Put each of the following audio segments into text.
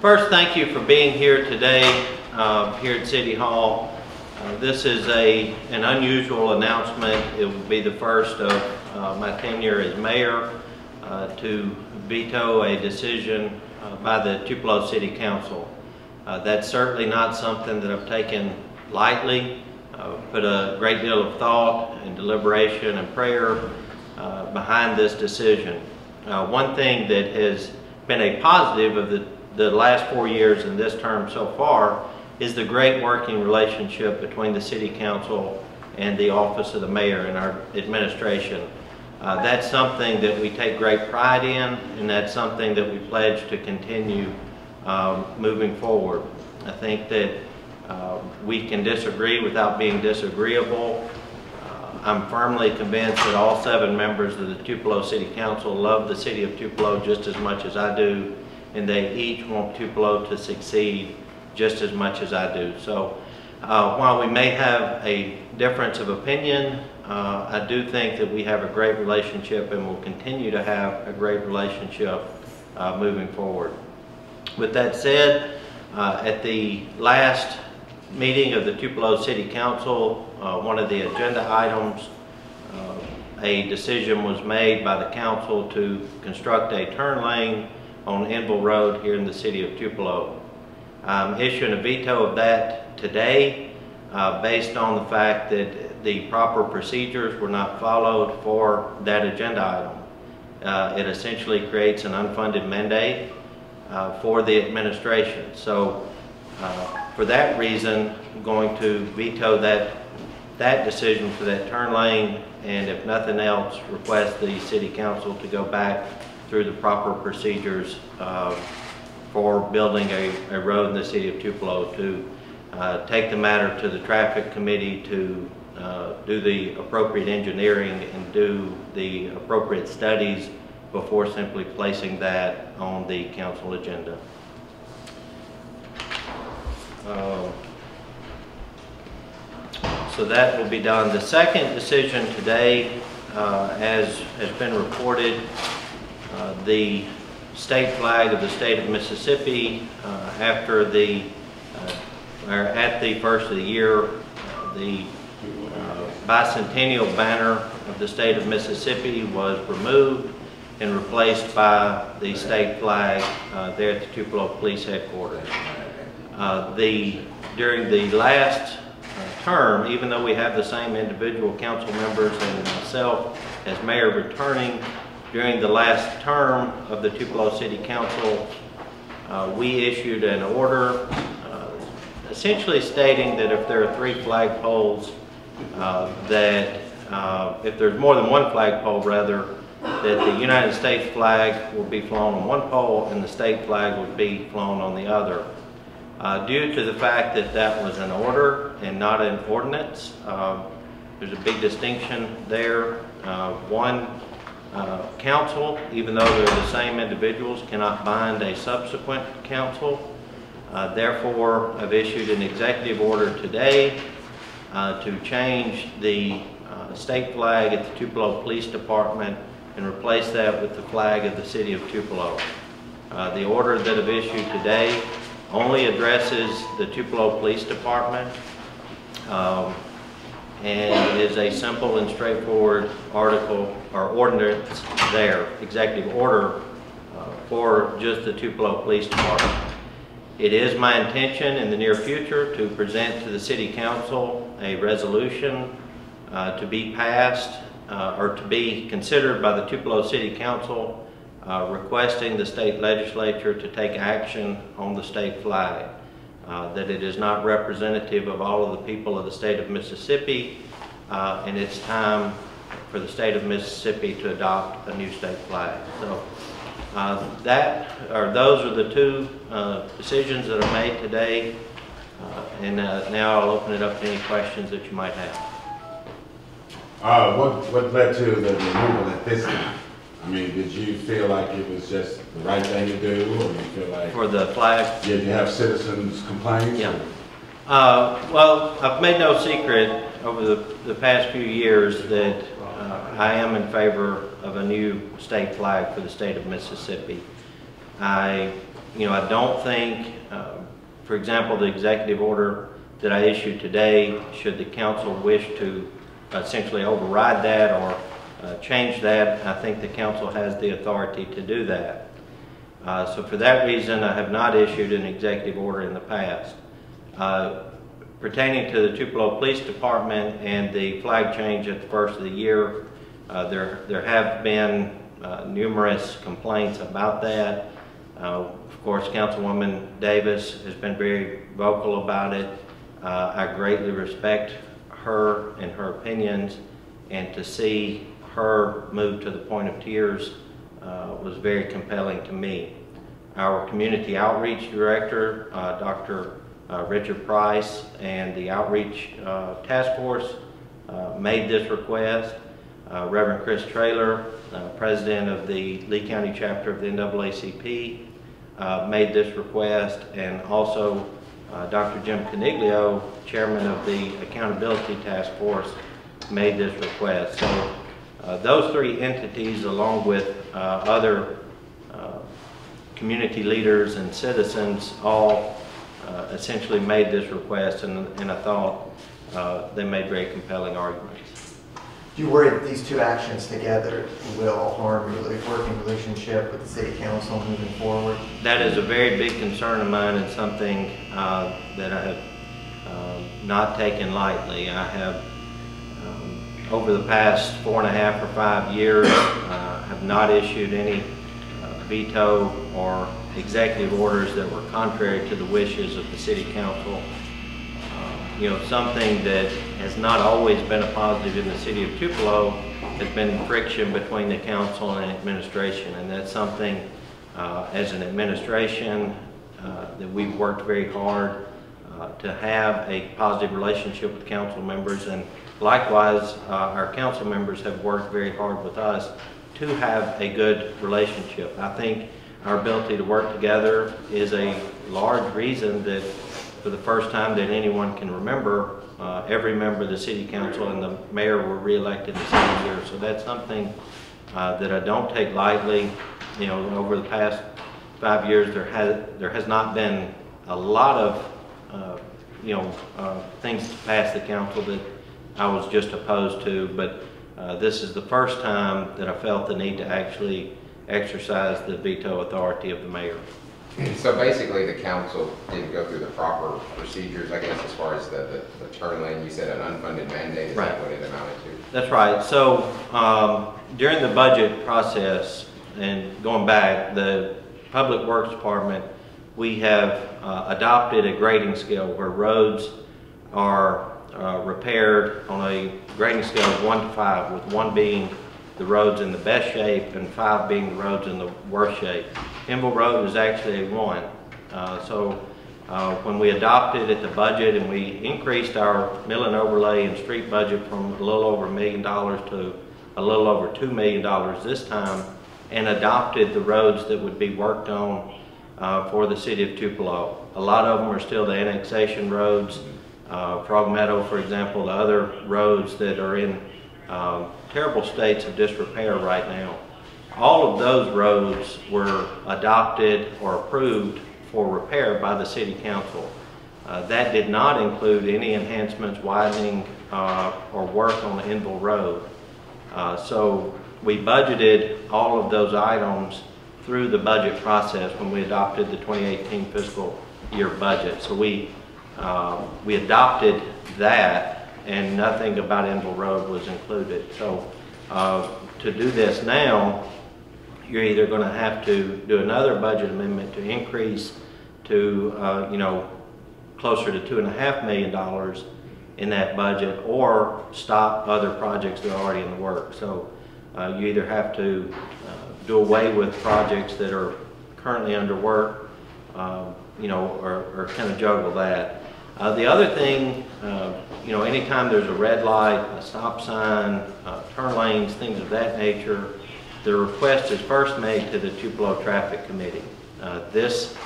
First, thank you for being here today here at City Hall. This is an unusual announcement. It will be the first of my tenure as mayor to veto a decision by the Tupelo City Council. That's certainly not something that I've taken lightly. Put a great deal of thought and deliberation and prayer behind this decision. One thing that has been a positive of the last 4 years in this term so far is the great working relationship between the City Council and the Office of the Mayor and our administration. That's something that we take great pride in, and that's something that we pledge to continue moving forward. I think that we can disagree without being disagreeable. I'm firmly convinced that all 7 members of the Tupelo City Council love the City of Tupelo just as much as I do, and they each want Tupelo to succeed just as much as I do. So while we may have a difference of opinion, I do think that we have a great relationship and will continue to have a great relationship moving forward. With that said, at the last meeting of the Tupelo City Council, one of the agenda items, a decision was made by the council to construct a turn lane on Enville Road here in the City of Tupelo. I'm issuing a veto of that today based on the fact that the proper procedures were not followed for that agenda item. It essentially creates an unfunded mandate for the administration. So for that reason, I'm going to veto that decision for that turn lane, and if nothing else, request the City Council to go back through the proper procedures for building a road in the City of Tupelo, to take the matter to the Traffic Committee to do the appropriate engineering and do the appropriate studies before simply placing that on the council agenda. So that will be done. The second decision today, as has been reported, the state flag of the state of Mississippi, at the first of the year, the bicentennial banner of the state of Mississippi was removed and replaced by the state flag there at the Tupelo Police headquarters. During the last term, even though we have the same individual council members and myself as mayor returning, during the last term of the Tupelo City Council, we issued an order essentially stating that if there are 3 flagpoles, if there's more than 1 flagpole rather, that the United States flag will be flown on one pole and the state flag would be flown on the other. Due to the fact that that was an order and not an ordinance, there's a big distinction there. One council, even though they're the same individuals, cannot bind a subsequent council. Therefore, I've issued an executive order today to change the state flag at the Tupelo Police Department and replace that with the flag of the City of Tupelo. The order that I've issued today only addresses the Tupelo Police Department and is a simple and straightforward article or ordinance there, executive order for just the Tupelo Police Department. It is my intention in the near future to present to the City Council a resolution to be passed or to be considered by the Tupelo City Council requesting the state legislature to take action on the state flag, that it is not representative of all of the people of the state of Mississippi, and it's time for the state of Mississippi to adopt a new state flag. So those are the 2 decisions that are made today, and now I'll open it up to any questions that you might have. What led to the removal at this time? I mean, did you feel like it was just the right thing to do, or you feel like... For the flag? Did you have citizens complain? Yeah. Well, I've made no secret over the past few years that I am in favor of a new state flag for the state of Mississippi. I I don't think, for example, the executive order that I issued today, should the council wish to essentially override that or change that, I think the council has the authority to do that. So for that reason, I have not issued an executive order in the past. Pertaining to the Tupelo Police Department and the flag change at the first of the year, there have been numerous complaints about that. Of course, Councilwoman Davis has been very vocal about it. I greatly respect her and her opinions, and to see her move to the point of tears was very compelling to me. Our community outreach director, Dr. Richard Price, and the outreach task force made this request. Reverend Chris Traylor, president of the Lee County chapter of the NAACP, made this request, and also Dr. Jim Coniglio, chairman of the Accountability Task Force, made this request. So those three entities, along with other community leaders and citizens, all essentially made this request, and I thought they made very compelling arguments. Do you worry that these two actions together will harm your working relationship with the City Council moving forward? That is a very big concern of mine, and something that I have not taken lightly. I have, over the past 4.5 or 5 years, have not issued any veto or executive orders that were contrary to the wishes of the City Council. Something that has not always been a positive in the City of Tupelo has been friction between the council and administration, and that's something as an administration that we've worked very hard to have a positive relationship with council members, and likewise our council members have worked very hard with us to have a good relationship. I think our ability to work together is a large reason that for the first time that anyone can remember, every member of the City Council and the mayor were re-elected the same year. So that's something that I don't take lightly. Over the past 5 years, there has not been a lot of things to pass the council that I was just opposed to, but this is the first time that I felt the need to actually exercise the veto authority of the mayor. So basically the council didn't go through the proper procedures, I guess, as far as the turn lane. You said an unfunded mandate, is that what it amounted to? That's right. So during the budget process, and going back, the Public Works Department, we have adopted a grading scale where roads are repaired on a grading scale of 1 to 5, with 1 being the roads in the best shape and 5 being the roads in the worst shape. Hemble Road is actually a 1. When we adopted at the budget and we increased our mill and overlay and street budget from a little over $1 million to a little over $2 million this time, and adopted the roads that would be worked on for the City of Tupelo. A lot of them are still the annexation roads, Frog Meadow, for example, the other roads that are in terrible states of disrepair right now. All of those roads were adopted or approved for repair by the City Council. That did not include any enhancements, widening, or work on the Enville Road. So we budgeted all of those items through the budget process when we adopted the 2018 fiscal year budget. So we adopted that, and nothing about Enville Road was included. So to do this now, you're either going to have to do another budget amendment to increase to closer to $2.5 million in that budget, or stop other projects that are already in the works. So you either have to do away with projects that are currently under work, or kind of juggle that. The other thing, anytime there's a red light, a stop sign, turn lanes, things of that nature, the request is first made to the Tupelo Traffic Committee. This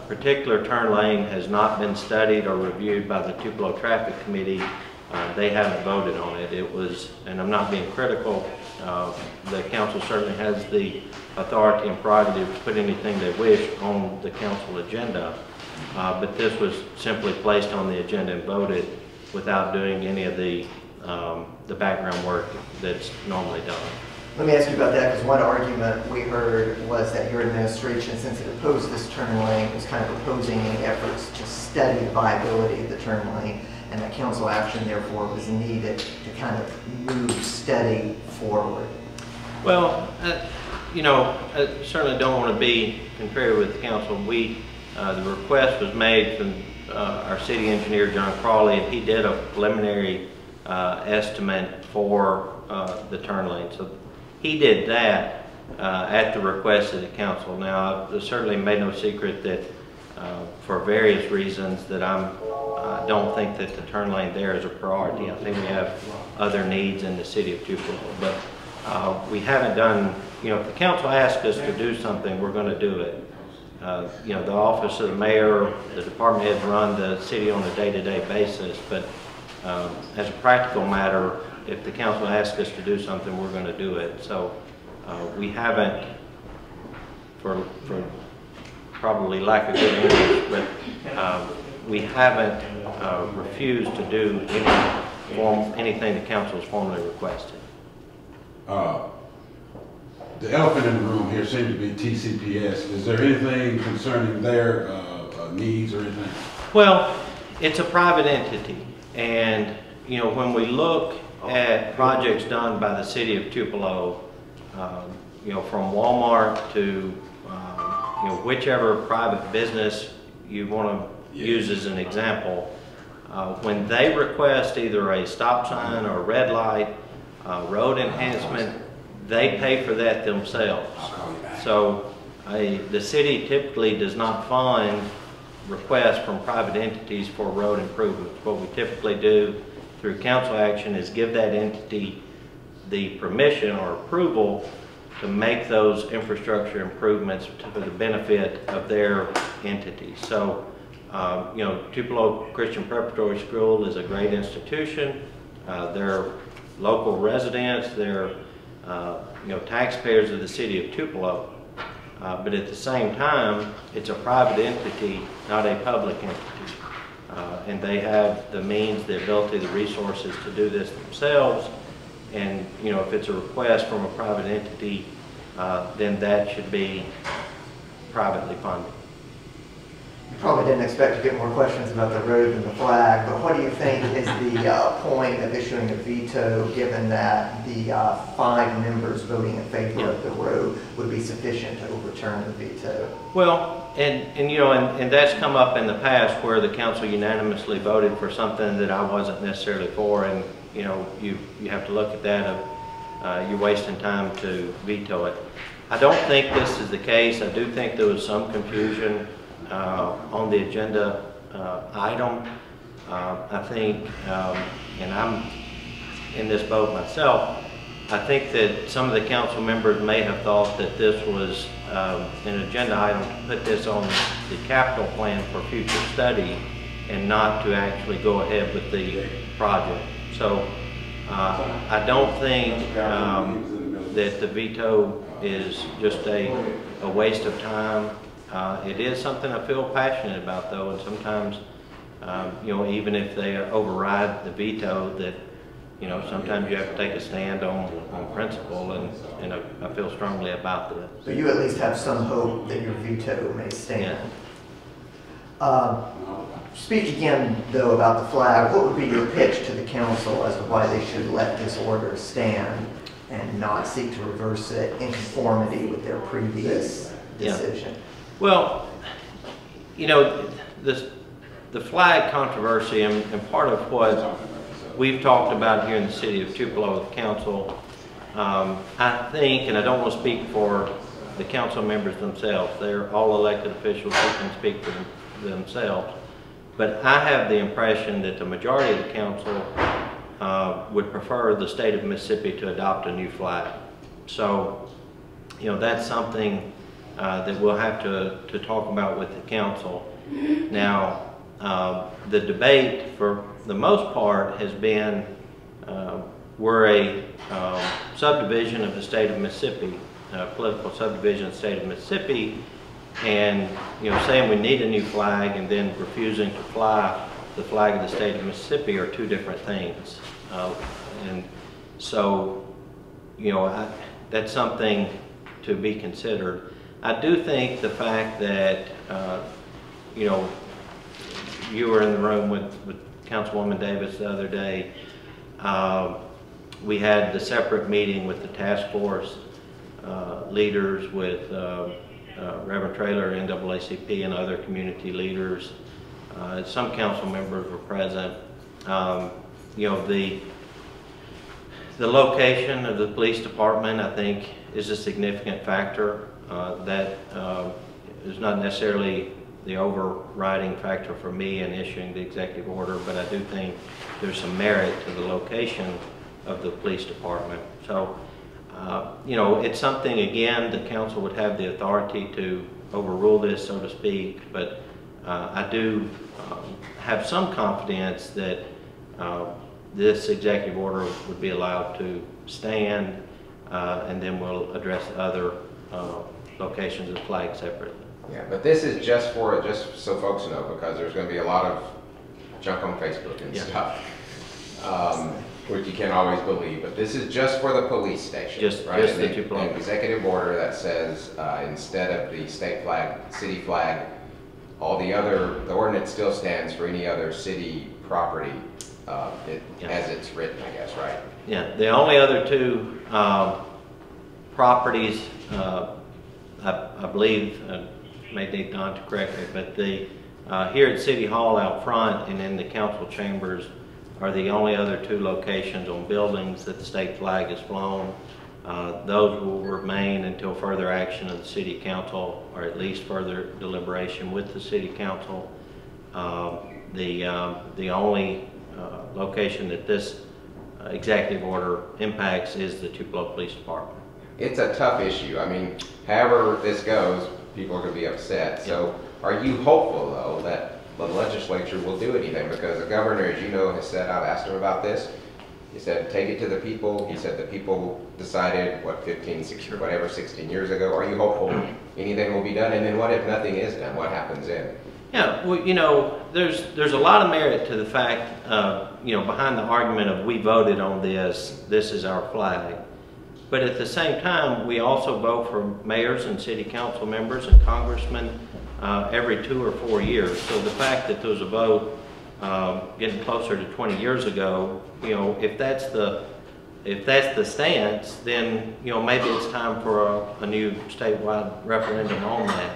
particular turn lane has not been studied or reviewed by the Tupelo Traffic Committee. They haven't voted on it. It was, and I'm not being critical, The council certainly has the authority and prerogative to put anything they wish on the council agenda, but this was simply placed on the agenda and voted without doing any of the background work that's normally done. Let me ask you about that, because one argument we heard was that your administration, since it opposed this turn lane, was kind of opposing any efforts to study the viability of the turn lane, and that council action therefore was needed to kind of move study forward. Well, you know, I certainly don't want to be contrary with the council. The request was made from our city engineer, John Crawley, and he did a preliminary estimate for the turn lane. So he did that at the request of the council. Now, I certainly made no secret that for various reasons that I don't think that the turn lane there is a priority. I think we have other needs in the city of Tupelo, but we haven't done, you know, if the council asks us to do something, we're going to do it. You know, the office of the mayor, the department heads run the city on a day-to-day basis, but as a practical matter, if the council asks us to do something, we're going to do it. So we haven't, for probably lack of good English, but we haven't refused to do anything the council has formally requested. The elephant in the room here seems to be TCPS. Is there anything concerning their needs or anything? Well, it's a private entity, and you know, when we look at projects done by the city of Tupelo, you know, from Walmart to you know, whichever private business you want to use as an example, when they request either a stop sign or a red light, road enhancement, they pay for that themselves. So the city typically does not fund requests from private entities for road improvements. What we typically do through council action is give that entity the permission or approval to make those infrastructure improvements for the benefit of their entity. So, you know, Tupelo Christian Preparatory School is a great institution. They're local residents. They're you know, taxpayers of the city of Tupelo. But at the same time, it's a private entity, not a public entity. And they have the means, the ability, the resources to do this themselves. And, you know, if it's a request from a private entity, then that should be privately funded. You probably didn't expect to get more questions about the road than the flag, but what do you think is the point of issuing a veto, given that the 5 members voting in favor of the road would be sufficient to overturn the veto? Well, and you know, and that's come up in the past where the council unanimously voted for something that I wasn't necessarily for, and you know, you have to look at that. You're wasting time to veto it. I don't think this is the case. I do think there was some confusion on the agenda item. I think, and I'm in this boat myself, I think that some of the council members may have thought that this was an agenda item to put this on the capital plan for future study and not to actually go ahead with the project. So I don't think that the veto is just a waste of time. It is something I feel passionate about, though, and sometimes, you know, even if they override the veto, that, you know, sometimes you have to take a stand on principle, and I feel strongly about that. So you at least have some hope that your veto may stand. Yeah. Speak again, though, about the flag. What would be your pitch to the council as to why they should let this order stand and not seek to reverse it in conformity with their previous decision? Yeah. Well, you know, the flag controversy and part of what we've talked about here in the city of Tupelo with council, I think, and I don't want to speak for the council members themselves, they're all elected officials who can speak for themselves, but I have the impression that the majority of the council would prefer the state of Mississippi to adopt a new flag. So, you know, that's something that we'll have to talk about with the council. Now, the debate for the most part has been we're a subdivision of the state of Mississippi, political subdivision of the state of Mississippi, and saying we need a new flag and then refusing to fly the flag of the state of Mississippi are two different things. And so, that's something to be considered. I do think the fact that, you were in the room with Councilwoman Davis the other day. We had the separate meeting with the task force leaders, with Reverend Traylor, NAACP, and other community leaders. Some council members were present. The location of the police department, I think, is a significant factor. That is not necessarily the overriding factor for me in issuing the executive order, but I do think there's some merit to the location of the police department. So, it's something, again, the council would have the authority to overrule this, so to speak, but I do have some confidence that this executive order would be allowed to stand, and then we'll address other locations of flag separately. Yeah, but this is just so folks know, because there's going to be a lot of junk on Facebook and stuff, which you can't always believe. But this is just for the police station, right? Just the Tupelo. An executive order that says instead of the state flag, city flag, the ordinance still stands for any other city property as it's written, I guess, right? Yeah, the only other two properties, I believe, may need Don to correct me, but here at City Hall out front and in the council chambers are the only other two locations on buildings that the state flag is flown. Those will remain until further action of the city council, or at least further deliberation with the city council. The only location that this executive order impacts is the Tupelo Police Department. It's a tough issue. I mean, however this goes, people are going to be upset. So are you hopeful, though, that the legislature will do anything? Because the governor, as you know, has said, I've asked him about this. He said, take it to the people. He said the people decided, 16 years ago. Are you hopeful anything will be done? And then what if nothing is done? What happens then? Yeah, well, there's a lot of merit to the fact, behind the argument of we voted on this is our flag. But at the same time, we also vote for mayors and city council members and congressmen every 2 or 4 years. So the fact that there was a vote getting closer to 20 years ago, if that's the stance, then maybe it's time for a new statewide referendum on that.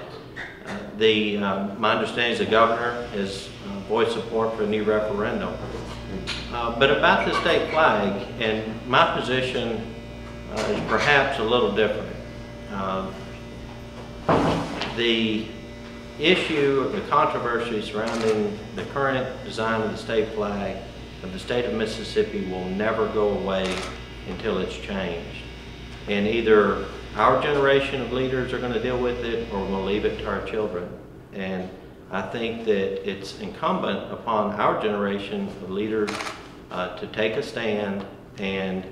My understanding is the governor has voiced support for a new referendum. But about the state flag, and my position is perhaps a little different. The issue, the controversy surrounding the current design of the state flag of the state of Mississippi will never go away until it's changed. And either our generation of leaders are going to deal with it, or we'll leave it to our children. And I think that it's incumbent upon our generation of leaders to take a stand and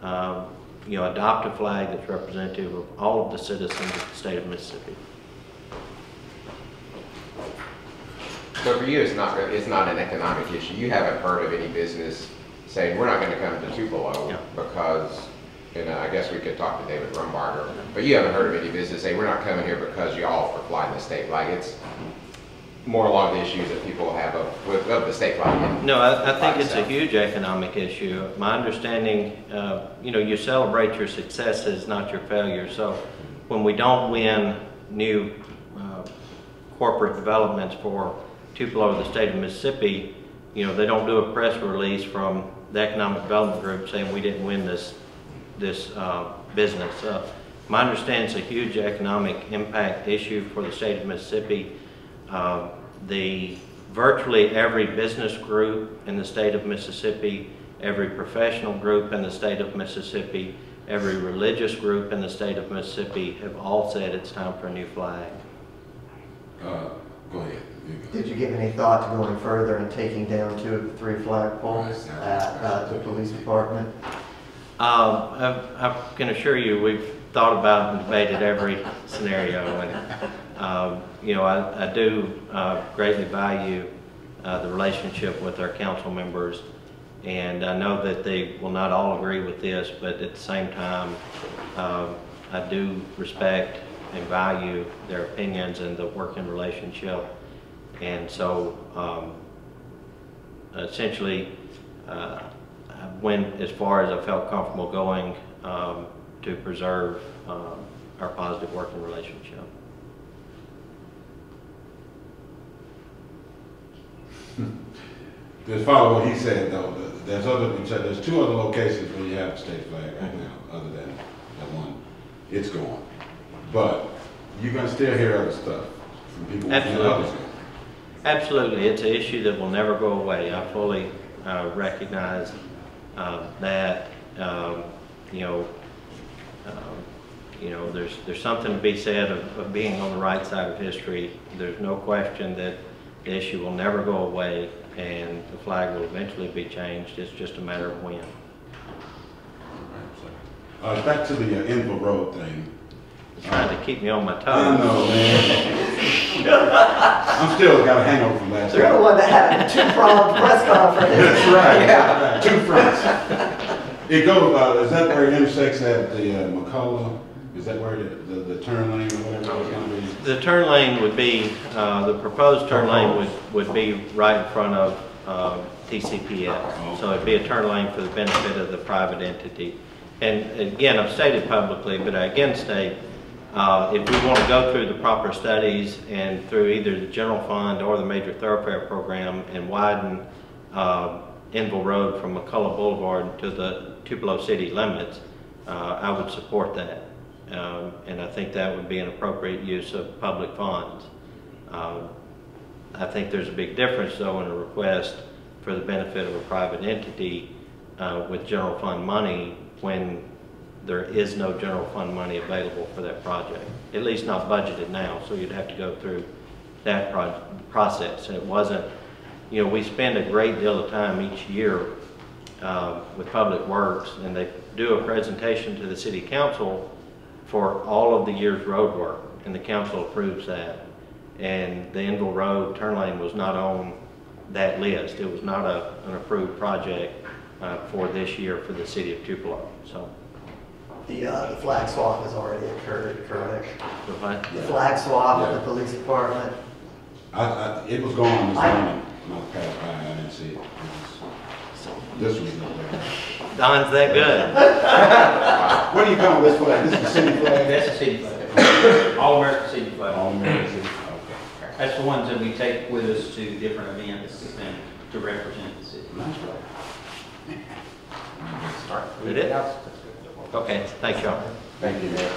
adopt a flag that's representative of all of the citizens of the state of Mississippi. So for you, it's not an economic issue. You haven't heard of any business saying, we're not going to come to Tupelo because, I guess we could talk to David Rumbarger, but you haven't heard of any business saying, we're not coming here because y'all are flying the state flag. It's more along the issues that people have of the state flag. No, I think it's a huge economic issue. My understanding, you celebrate your successes, not your failures. So when we don't win new corporate developments for Tupelo or the state of Mississippi, they don't do a press release from the economic development group saying we didn't win this business. My understanding is a huge economic impact issue for the state of Mississippi. Virtually every business group in the state of Mississippi, every professional group in the state of Mississippi, every religious group in the state of Mississippi have all said it's time for a new flag. Go ahead. Did you give any thought to going further and taking down 2 of the 3 flagpoles at the police department? I can assure you, we've thought about and debated every scenario, and you know, I do greatly value the relationship with our council members, and I know that they will not all agree with this, but at the same time, I do respect and value their opinions and the working relationship, and so essentially I went as far as I felt comfortable going to preserve our positive working relationship. Just follow what he said though, there's two other locations where you have the state flag right now, other than that one. It's gone. But you're gonna still hear other stuff from people. Absolutely. Absolutely, it's an issue that will never go away. I fully recognize that. There's something to be said of being on the right side of history. There's no question that the issue will never go away, and the flag will eventually be changed. It's just a matter of when. Back to the Enville Road thing. It's trying to keep me on my toes. I know, man. I'm still got a hangover from last They're the night. one that had a two-pronged press conference. That's right. Yeah. That's right. Two fronts. It goes. Is that where it intersects at the McCullough? Is that where the turn lane or whatever it's going to be? The turn lane would be, the proposed turn lane would be right in front of TCPS. So it'd be a turn lane for the benefit of the private entity. And again, I've stated publicly, but I again state, if we want to go through the proper studies and through either the general fund or the major thoroughfare program and widen Enville Road from McCullough Boulevard to the Tupelo city limits, I would support that. And I think that would be an appropriate use of public funds. I think there's a big difference though in a request for the benefit of a private entity with general fund money when there is no general fund money available for that project, at least not budgeted now, so you'd have to go through that process. And it wasn't, you know, we spend a great deal of time each year with Public Works, and they do a presentation to the City Council for all of the year's road work, and the council approves that. And the Enville Road turn lane was not on that list. It was not an approved project for this year for the City of Tupelo. So The flag swap has already occurred, correct? the The flag swap at the police department. It was gone this morning when I passed by. I didn't see it. This was not there. Don's that good. What do you call this flag? This is the city flag? That's a city flag. All American city flag. All American city. Okay. That's the ones that we take with us to different events and to represent the city. Nice flag. Did it? Okay, thanks y'all. Thank you, Mayor.